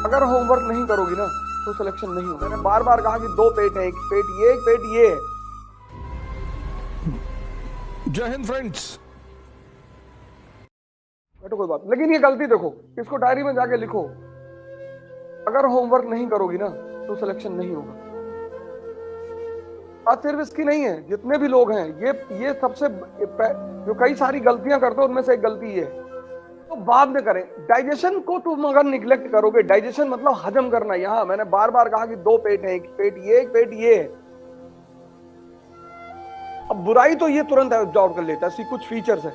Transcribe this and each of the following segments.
अगर होमवर्क नहीं करोगी ना तो सिलेक्शन नहीं होगा। मैंने बार बार कहा कि दो पेट है, एक पेट ये, एक पेट ये है। जय हिंद फ्रेंड्स। तो कोई बात, लेकिन ये गलती देखो, इसको डायरी में जाके लिखो। अगर होमवर्क नहीं करोगी ना तो सिलेक्शन नहीं होगा। बात सिर्फ इसकी नहीं है, जितने भी लोग हैं ये सबसे जो कई सारी गलतियां करते हो उनमें से एक गलती ये है। तो बाद में करें। डाइजेशन को तुम अगर निग्लेक्ट करोगे, डाइजेशन मतलब हजम करना। यहां मैंने बार बार कहा कि दो पेट है, एक पेट ये, एक पेट ये है। अब बुराई तो ये तुरंत एब्जॉर्ब कर लेता है, इसकी कुछ फीचर्स है,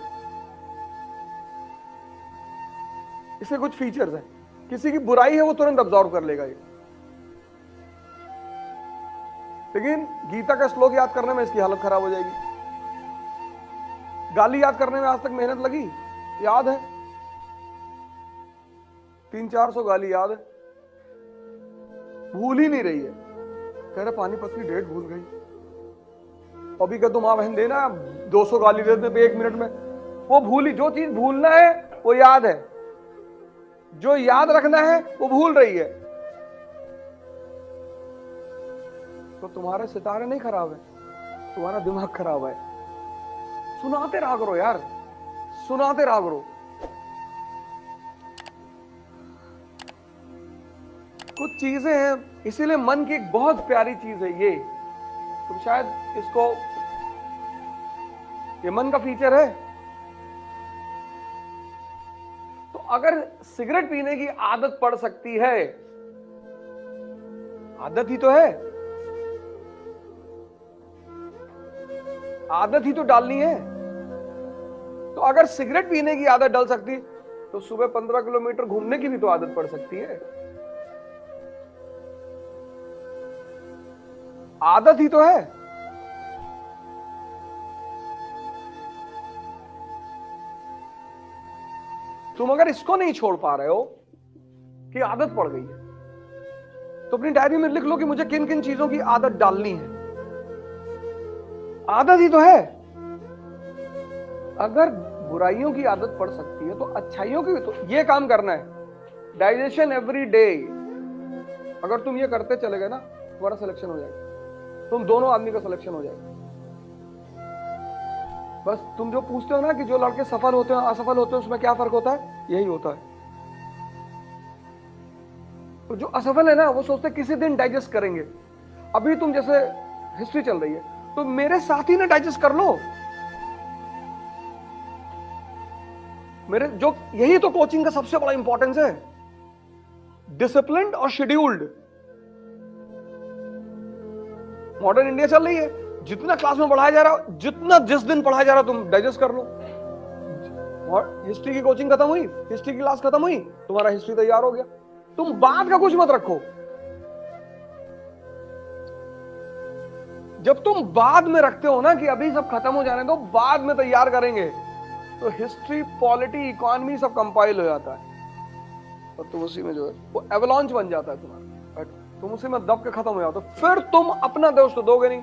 इसके कुछ फीचर्स है। किसी की बुराई है वो तुरंत एब्जॉर्ब कर लेगा ये। लेकिन गीता का श्लोक याद करने में इसकी हालत खराब हो जाएगी। गाली याद करने में आज तक मेहनत लगी, याद है 300-400 गाली याद है, भूल ही नहीं रही है। कह रहे पानीपत की डेट भूल गई। अभी का तुम बहन देना 200 गाली देते थे 1 मिनट में। वो भूली, जो चीज भूलना है वो याद है, जो याद रखना है वो भूल रही है। तो तुम्हारे सितारे नहीं खराब है, तुम्हारा दिमाग खराब है। सुनाते रहा करो यार, सुनाते रहा करो। कुछ चीजें हैं, इसीलिए मन की एक बहुत प्यारी चीज है ये। तुम शायद इसको, ये मन का फीचर है। तो अगर सिगरेट पीने की आदत पड़ सकती है, आदत ही तो है, आदत ही तो डालनी है। तो अगर सिगरेट पीने की आदत डल सकती तो सुबह 15 किलोमीटर घूमने की भी तो आदत पड़ सकती है। आदत ही तो है। तुम अगर इसको नहीं छोड़ पा रहे हो कि आदत पड़ गई है, तो अपनी डायरी में लिख लो कि मुझे किन किन चीजों की आदत डालनी है। आदत ही तो है। अगर बुराइयों की आदत पड़ सकती है तो अच्छाइयों की भी तो ये काम करना है। डाइजेशन एवरी डे, अगर तुम ये करते चले गए ना, तुम्हारा सिलेक्शन हो जाएगा। तुम दोनों आदमी का सिलेक्शन हो जाएगा। बस तुम जो पूछते हो ना कि जो लड़के सफल होते हैं असफल होते हैं उसमें क्या फर्क होता है, यही होता है। तो जो असफल है ना वो सोचते किसी दिन डाइजेस्ट करेंगे। अभी तुम जैसे हिस्ट्री चल रही है तो मेरे साथ ही ना डाइजेस्ट कर लो। मेरे जो, यही तो कोचिंग का सबसे बड़ा इंपॉर्टेंस है, डिसिप्लिन्ड और शेड्यूल्ड। मॉडर्न इंडिया चल रही है, जितना क्लास में पढ़ाया जा रहा, जितना जिस दिन पढ़ाया जा रहा तुम डाइजेस्ट कर लो। और हिस्ट्री की कोचिंग खत्म हुई, हिस्ट्री की क्लास खत्म हुई, तुम्हारा हिस्ट्री तैयार हो गया। तुम बाद का कुछ मत रखो। जब तुम बाद में रखते हो ना कि अभी सब खत्म हो जाने दो, बाद में तैयार करेंगे, तो हिस्ट्री, पॉलिटी, इकोनॉमी सब कंपाइल हो जाता है और तुम उसी में जो है वो एवलांच बन जाता है तुम्हारा। तुम उसी में दब के खत्म हो जाते हो। फिर तुम अपना दोष तो दोगे नहीं।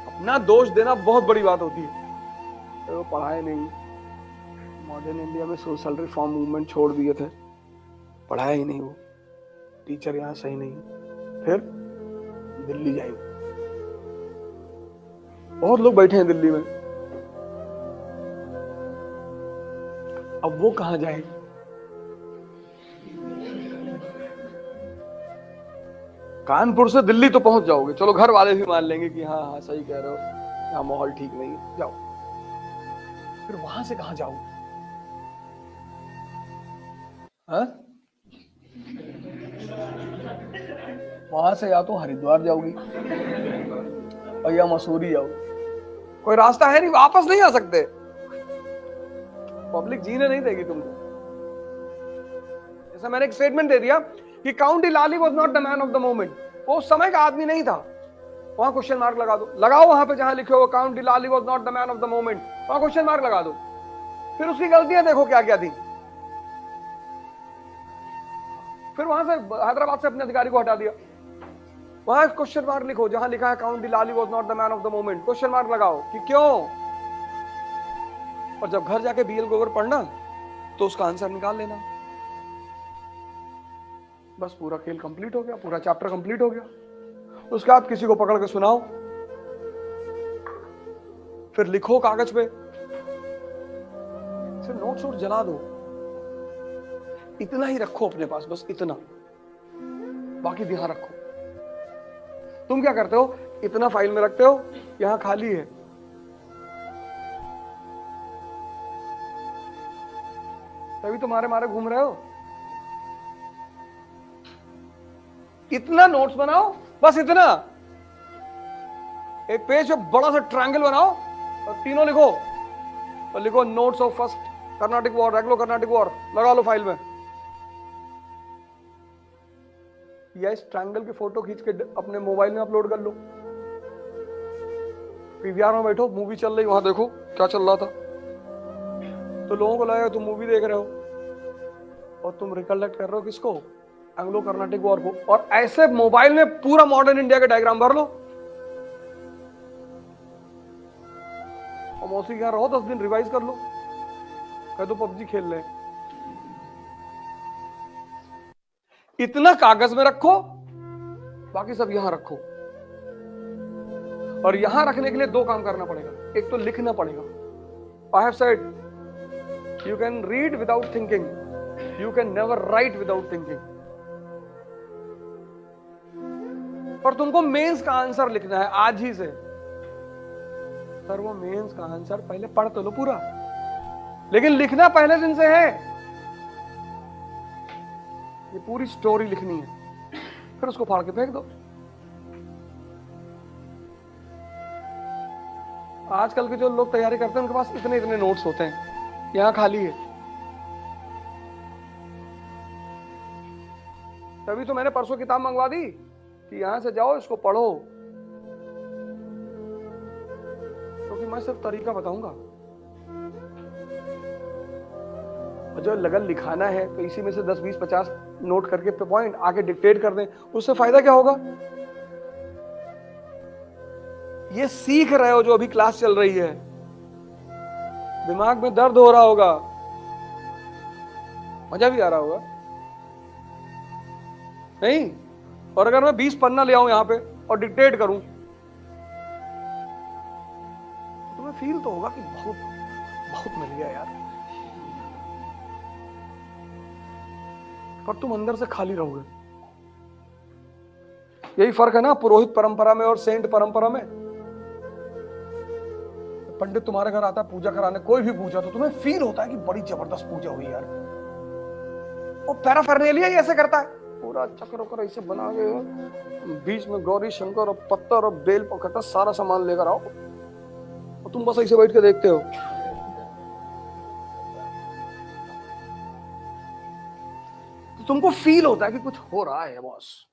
अपना दोष देना बहुत बड़ी बात होती है। तो वो पढ़ाए नहीं, मॉडर्न इंडिया में सोशल रिफॉर्म मूवमेंट छोड़ दिए थे, पढ़ाया ही नहीं, वो टीचर यहाँ सही नहीं, फिर दिल्ली जाएंगे। बहुत लोग बैठे हैं दिल्ली में, अब वो कहां जाएंगे? कानपुर से दिल्ली तो पहुंच जाओगे, चलो घर वाले भी मान लेंगे कि हाँ हाँ सही कह रहे हो, यहाँ माहौल ठीक नहीं है, जाओ। फिर वहां से कहां जाओ? हाँ? वहां से या तो हरिद्वार जाओगी और या मसूरी जाओगी। कोई रास्ता है नहीं, वापस नहीं आ सकते। पब्लिक जीने नहीं देगी तुमको। जैसा मैंने एक स्टेटमेंट दे दिया कि Count Ilali was not the man of the moment, वो उस समय का आदमी नहीं था। वहां क्वेश्चन मार्क लगा दो, लगाओ वहां पे जहां लिखे हो Count Ilali was not the man of the moment, वहां क्वेश्चन मार्क लगा दो। फिर उसकी गलतियां देखो क्या क्या थी। फिर वहां से हैदराबाद से अपने अधिकारी को हटा दिया, वहां क्वेश्चन मार्क लिखो जहां लिखा है Count Ilali was not the man of the moment, question mark लगाओ कि क्यों। और जब घर जाके बीएल गोवर पढ़ना तो उसका आंसर निकाल लेना। बस पूरा खेल कंप्लीट हो गया, पूरा चैप्टर कंप्लीट हो गया। उसके बाद किसी को पकड़ के सुनाओ, फिर लिखो कागज पे, फिर नोट्स और जला दो। इतना ही रखो अपने पास, बस इतना, बाकी ध्यान रखो। तुम क्या करते हो, इतना फाइल में रखते हो, यहां खाली है, तभी तुम्हारे मारे घूम रहे हो। इतना नोट्स बनाओ, बस इतना, एक पेज पे बड़ा सा ट्रायंगल बनाओ और तीनों लिखो, और लिखो notes of first Carnatic war, Anglo Carnatic war, लगा लो फाइल में। या इस ट्रायंगल की फोटो खींच के अपने मोबाइल में अपलोड कर लो। पीवीआर में बैठो, मूवी चल रही, वहां देखो क्या चल रहा था, तो लोगों को लगेगा तुम मूवी देख रहे हो और तुम रिकलेक्ट कर रहे हो किसको, एंग्लो कर्नाटिक वॉर को। और ऐसे मोबाइल में पूरा मॉडर्न इंडिया का डायग्राम भर लो, और मौसी के यहां रहो 10 दिन, रिवाइज कर लो, कह दो पबजी खेल रहे। इतना कागज में रखो, बाकी सब यहां रखो। और यहां रखने के लिए दो काम करना पड़ेगा, एक तो लिखना पड़ेगा। I have said you can read without thinking, you can never write without thinking. पर तुमको मेंस का आंसर लिखना है आज ही से। सर वो मेंस का आंसर पहले पढ़ तो लो पूरा, लेकिन लिखना पहले दिन से है। ये पूरी स्टोरी लिखनी है, फिर उसको फाड़ के फेंक दो। आजकल के जो लोग तैयारी करते हैं उनके पास इतने इतने नोट्स होते हैं, यहां खाली है। तभी तो मैंने परसों किताब मंगवा दी कि यहां से जाओ, इसको पढ़ो, क्योंकि मैं सिर्फ तरीका बताऊंगा। और जो लगन लिखाना है तो इसी में से 10, 20, 50 नोट करके पे पॉइंट आके डिक्टेट कर दें, उससे फायदा क्या होगा। ये सीख रहे हो जो अभी क्लास चल रही है, दिमाग में दर्द हो रहा होगा, मजा भी आ रहा होगा नहीं। और अगर मैं 20 पन्ना ले आऊं यहां पे और डिक्टेट करूं, तो तुम्हें फील तो होगा कि बहुत बहुत मिल गया यार, पर तुम अंदर से खाली रहोगे। यही फर्क है ना पुरोहित परंपरा में और सेंट परंपरा में। पंडित तुम्हारे घर आता है पूजा कराने, कोई भी पूजा, तो तुम्हें फील होता है कि बड़ी जबरदस्त पूजा हुई यार। वो पैराफर्नेलिया ही ऐसे करता है, पूरा चक्र वक्र ऐसे बना के, बीच में गौरी शंकर और पत्थर और बेल पकड़ता, सारा सामान लेकर आओ, और तुम बस ऐसे बैठ के देखते हो। तो तुमको फील होता है कि कुछ हो रहा है बॉस,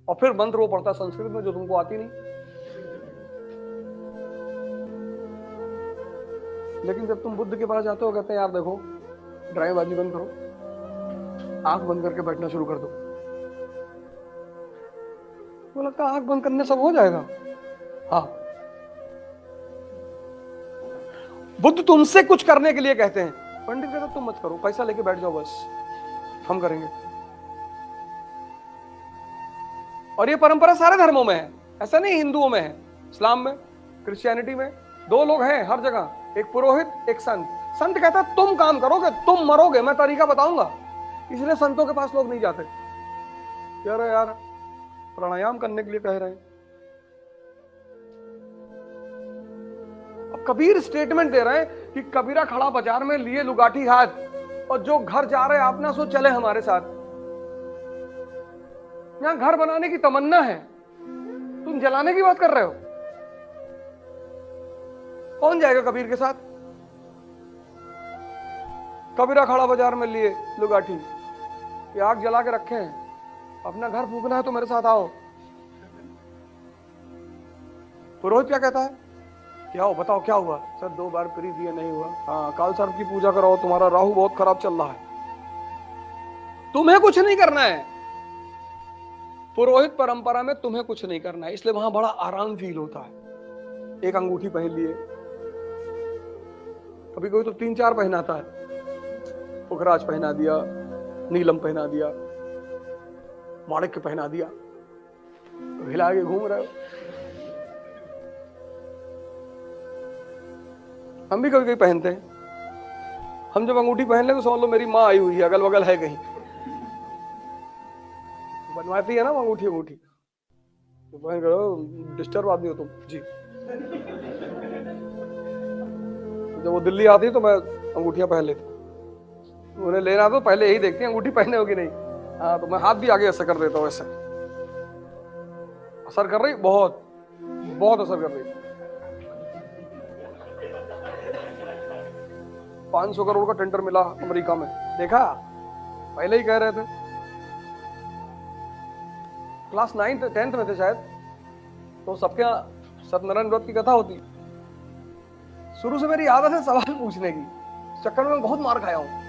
और फिर मंत्र वो पढ़ता है संस्कृत में जो तुमको आती नहीं। लेकिन जब तुम बुद्ध के पास जाते हो, कहते हैं यार देखो ड्रामेबाजी बंद करो, आंख बंद करके बैठना शुरू कर दो। वो लगता है आंख बंद करने सब हो जाएगा। हाँ, बुद्ध तुमसे कुछ करने के लिए कहते हैं, पंडित कहते तुम मत करो, पैसा लेके बैठ जाओ बस, हम करेंगे। और ये परंपरा सारे धर्मों में है, ऐसा नहीं हिंदुओं में है, इस्लाम में, क्रिश्चियनिटी में। दो लोग हैं हर जगह, एक पुरोहित एक संत। संत कहता है तुम काम करोगे तुम मरोगे, मैं तरीका बताऊंगा। इसलिए संतों के पास लोग नहीं जाते, कह रहे यार प्राणायाम करने के लिए कह रहे हैं। अब कबीर स्टेटमेंट दे रहे हैं कि कबीरा खड़ा बाजार में लिए लुगाठी हाथ, और जो घर जा रहे अपना सो चले हमारे साथ। यहां घर बनाने की तमन्ना है, तुम जलाने की बात कर रहे हो। कौन जाएगा कबीर के साथ। कबीरा खड़ा बाजार में लिए लुगाठी कि आग जला के रखे हैं, अपना घर फूकना है तो मेरे साथ आओ। पुरोहित क्या कहता है, क्या हो बताओ क्या हुआ। सर 2 बार प्री दिया नहीं हुआ। हाँ काल सर्प की पूजा कराओ, तुम्हारा राहु बहुत खराब चल रहा है। तुम्हें कुछ नहीं करना है, पुरोहित परंपरा में तुम्हें कुछ नहीं करना है, इसलिए वहां बड़ा आराम फील होता है। एक अंगूठी पहन लिए, कभी कोई तो 3-4 पहनाता है, पुखराज पहना दिया, नीलम पहना दिया, माड़क के पहना दिया, तो हिला के घूम रहे हो। हम भी कभी कभी पहनते हैं। हम जब अंगूठी पहन ले तो समझ लो मेरी माँ आई हुई है, अगल बगल है कहीं, बनवाती है ना वो अंगूठी तो पहन करो, डिस्टर्ब आदमी हो तुम जी। जब वो दिल्ली आती है तो मैं अंगूठियां पहन लेता हूँ, उन्हें लेना तो पहले यही देखती है अंगूठी पहने होगी नहीं। हाँ, तो मैं हाथ भी आगे ऐसा कर देता हूँ, ऐसा असर कर रही, बहुत बहुत असर कर रही। 500 करोड़ का टेंडर मिला अमेरिका में, देखा, पहले ही कह रहे थे। क्लास 9th 10th में थे शायद, तो सबके यहाँ सत्यनारायण व्रत की कथा होती। शुरू से मेरी आदत है सवाल पूछने की, इस चक्कर में मैं बहुत मार खाया हूं।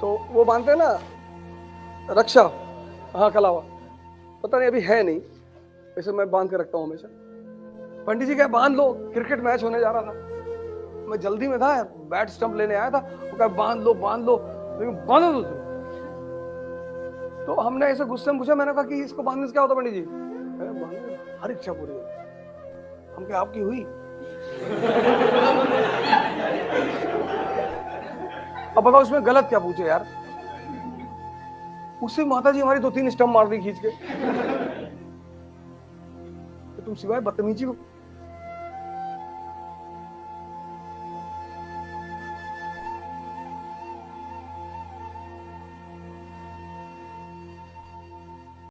तो वो बांधते हैं ना रक्षा, हाँ कलावा, पता नहीं अभी है नहीं, वैसे मैं बांध के रखता हूँ हमेशा। पंडित जी कहे बांध लो, क्रिकेट मैच होने जा रहा था, मैं जल्दी में था, बैट स्टंप लेने आया था, वो कहे बांध लो, लेकिन बांधो तो। तो हमने ऐसे गुस्से में पूछा, मैंने कहा कि इसको बांधने से क्या होता पंडित जी? हर इच्छा पूरी होती। हम क्या आपकी हुई? अब बताओ इसमें गलत क्या पूछे यार। उससे माता जी हमारी 2-3 स्टंप मार दी खींच के। तो तुम सिवाय बदतमीजी को